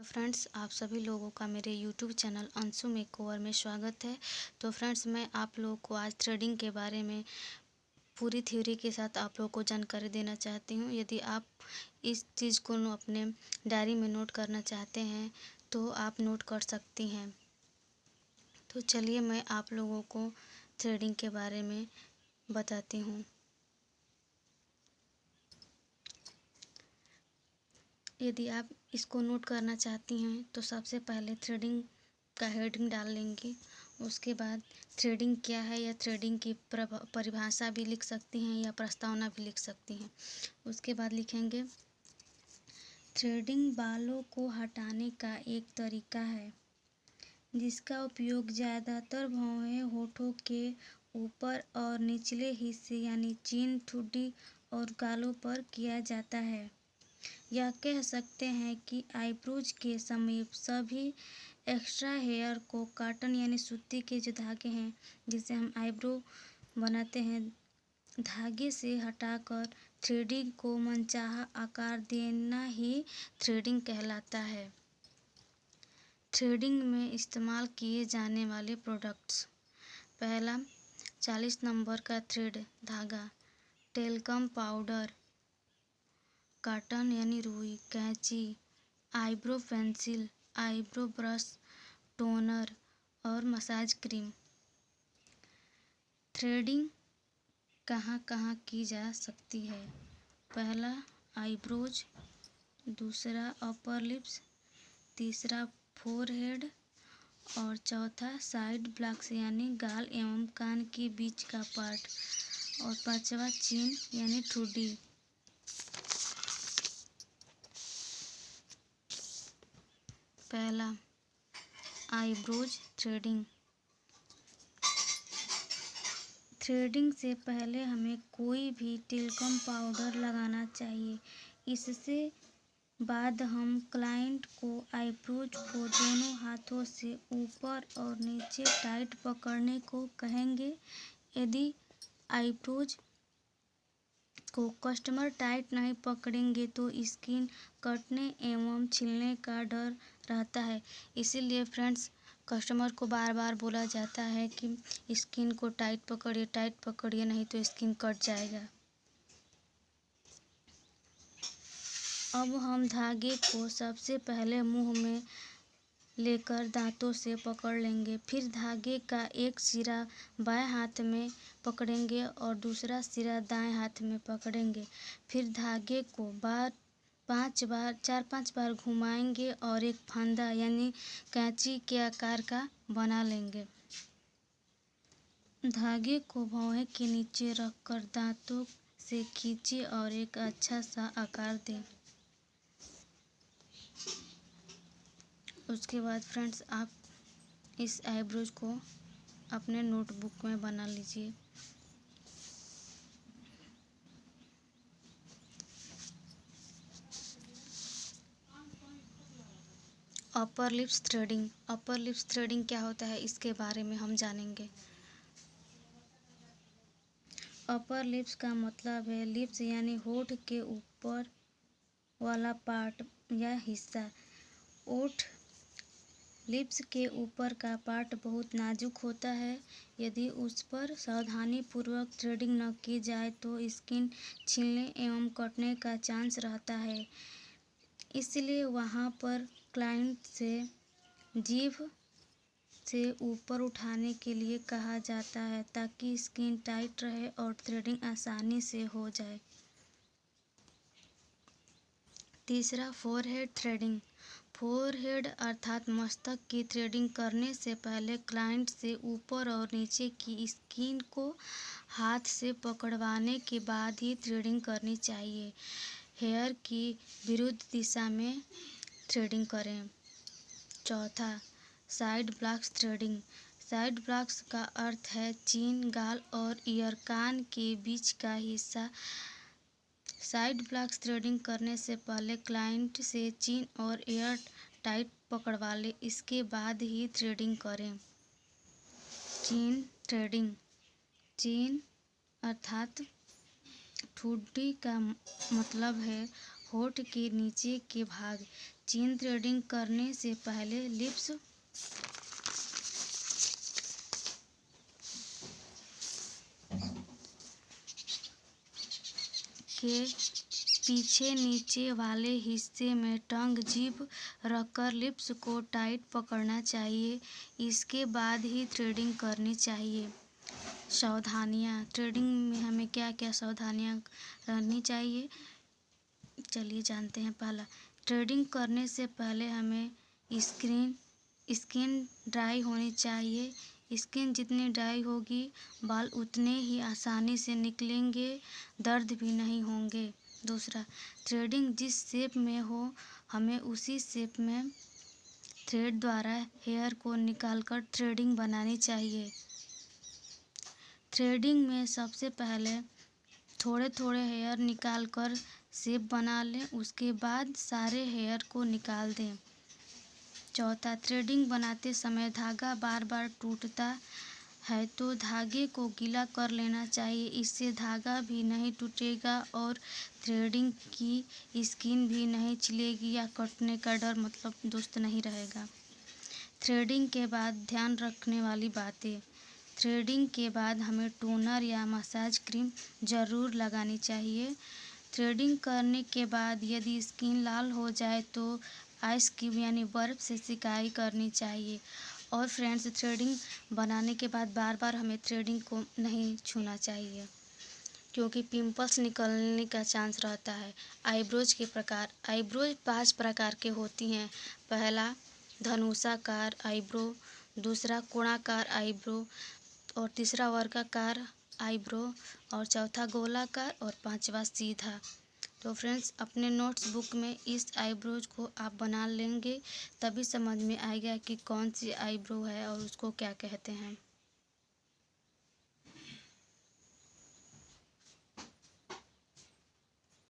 Friends, आप सभी लोगों का मेरे यूट्यूब चैनल अंशु मेकओवर में स्वागत है। तो फ्रेंड्स, मैं आप लोगों को आज थ्रेडिंग के बारे में पूरी थ्योरी के साथ आप लोगों को जानकारी देना चाहती हूँ। यदि आप इस चीज़ को अपने डायरी में नोट करना चाहते हैं तो आप नोट कर सकती हैं। तो चलिए मैं आप लोगों को थ्रेडिंग के बारे में बताती हूँ। यदि आप इसको नोट करना चाहती हैं तो सबसे पहले थ्रेडिंग का हेडिंग डाल लेंगे। उसके बाद थ्रेडिंग क्या है या थ्रेडिंग की परिभाषा भी लिख सकती हैं या प्रस्तावना भी लिख सकती हैं। उसके बाद लिखेंगे थ्रेडिंग बालों को हटाने का एक तरीका है जिसका उपयोग ज़्यादातर भौहें, होठों के ऊपर और निचले हिस्से यानी चीन, ठुड्डी और गालों पर किया जाता है। यह कह सकते हैं कि आईब्रोज के समीप सभी एक्स्ट्रा हेयर को कॉटन यानी सूती के जो धागे हैं जिसे हम आईब्रो बनाते हैं धागे से हटाकर थ्रेडिंग को मनचाहा आकार देना ही थ्रेडिंग कहलाता है। थ्रेडिंग में इस्तेमाल किए जाने वाले प्रोडक्ट्स। पहला 40 नंबर का थ्रेड धागा, टेल्कम पाउडर, कॉटन यानी रुई, कैंची, eyebrow pencil, eyebrow brush, toner और मसाज क्रीम। थ्रेडिंग कहाँ कहाँ की जा सकती है? पहला आईब्रोज, दूसरा अपर लिप्स, तीसरा फोरहेड और चौथा साइड ब्लॉक्स यानी गाल एवं कान के बीच का पार्ट और पांचवा चीन यानी ठुड्डी। पहला आईब्रोज थ्रेडिंग। थ्रेडिंग से पहले हमें कोई भी टेल्कम पाउडर लगाना चाहिए। इससे बाद हम क्लाइंट को आईब्रोज को दोनों हाथों से ऊपर और नीचे टाइट पकड़ने को कहेंगे। यदि आईब्रोज को कस्टमर टाइट नहीं पकड़ेंगे तो स्किन कटने एवं छिलने का डर रहता है। इसीलिए फ्रेंड्स, कस्टमर को बार बार बोला जाता है कि स्किन को टाइट पकड़िए नहीं तो स्किन कट जाएगा। अब हम धागे को सबसे पहले मुंह में लेकर दांतों से पकड़ लेंगे। फिर धागे का एक सिरा बाएं हाथ में पकड़ेंगे और दूसरा सिरा दाएं हाथ में पकड़ेंगे। फिर धागे को 4-5 बार घुमाएंगे और एक फंदा यानी कैंची के आकार का बना लेंगे। धागे को भौहें के नीचे रखकर दांतों से खींचे और एक अच्छा सा आकार दें। उसके बाद फ्रेंड्स, आप इस आईब्रोज को अपने नोटबुक में बना लीजिए। Upper lips threading. Upper lips threading क्या होता है इसके बारे में हम जानेंगे। अपर लिप्स का मतलब है लिप्स यानी होठ के ऊपर वाला पार्ट या हिस्सा। ओठ लिप्स के ऊपर का पार्ट बहुत नाजुक होता है। यदि उस पर सावधानीपूर्वक थ्रेडिंग न की जाए तो स्किन छिलने एवं कटने का चांस रहता है। इसलिए वहाँ पर क्लाइंट से जीभ से ऊपर उठाने के लिए कहा जाता है ताकि स्किन टाइट रहे और थ्रेडिंग आसानी से हो जाए। तीसरा फोरहेड थ्रेडिंग। फोरहेड अर्थात मस्तक की थ्रेडिंग करने से पहले क्लाइंट से ऊपर और नीचे की स्किन को हाथ से पकड़वाने के बाद ही थ्रेडिंग करनी चाहिए। हेयर की विरुद्ध दिशा में थ्रेडिंग करें। चौथा side blocks threading. Side blocks का अर्थ है चीन, गाल और ईयर कान के बीच का हिस्सा। साइड ब्लॉक्स थ्रेडिंग करने से पहले क्लाइंट से चीन और ईयर टाइट पकड़वा ले, इसके बाद ही थ्रेडिंग करें। चीन थ्रेडिंग। चीन अर्थात ठुड्डी का मतलब है होठ के नीचे के भाग। चेन थ्रेडिंग करने से पहले लिप्स के पीछे नीचे वाले हिस्से में टंग जीभ रखकर लिप्स को टाइट पकड़ना चाहिए। इसके बाद ही थ्रेडिंग करनी चाहिए। सावधानियाँ, थ्रेडिंग में हमें क्या क्या सावधानियाँ रहनी चाहिए, चलिए जानते हैं। पहला, थ्रेडिंग करने से पहले हमें स्किन ड्राई होनी चाहिए। स्किन जितनी ड्राई होगी बाल उतने ही आसानी से निकलेंगे, दर्द भी नहीं होंगे। दूसरा, थ्रेडिंग जिस शेप में हो हमें उसी शेप में थ्रेड द्वारा हेयर को निकालकर थ्रेडिंग बनानी चाहिए। थ्रेडिंग में सबसे पहले थोड़े थोड़े हेयर निकालकर शेप बना लें, उसके बाद सारे हेयर को निकाल दें। चौथा, थ्रेडिंग बनाते समय धागा बार बार टूटता है तो धागे को गीला कर लेना चाहिए। इससे धागा भी नहीं टूटेगा और थ्रेडिंग की स्किन भी नहीं छिलेगी या कटने का डर दुस्त नहीं रहेगा। थ्रेडिंग के बाद ध्यान रखने वाली बातें। थ्रेडिंग के बाद हमें टोनर या मसाज क्रीम ज़रूर लगानी चाहिए। थ्रेडिंग करने के बाद यदि स्किन लाल हो जाए तो आइस क्यूब यानी बर्फ़ से सिकाई करनी चाहिए। और फ्रेंड्स, थ्रेडिंग बनाने के बाद बार बार हमें थ्रेडिंग को नहीं छूना चाहिए क्योंकि पिंपल्स निकलने का चांस रहता है। आईब्रोज के प्रकार। आईब्रोज 5 प्रकार के होती हैं। पहला, धनुषाकार आईब्रो, दूसरा कोणाकार आईब्रो, और तीसरा वर्गाकार आईब्रो, और चौथा गोलाकार, और पांचवा सीधा। तो फ्रेंड्स, अपने नोट्स बुक में इस आईब्रोज को आप बना लेंगे, तभी समझ में आएगा कि कौन सी आईब्रो है और उसको क्या कहते हैं।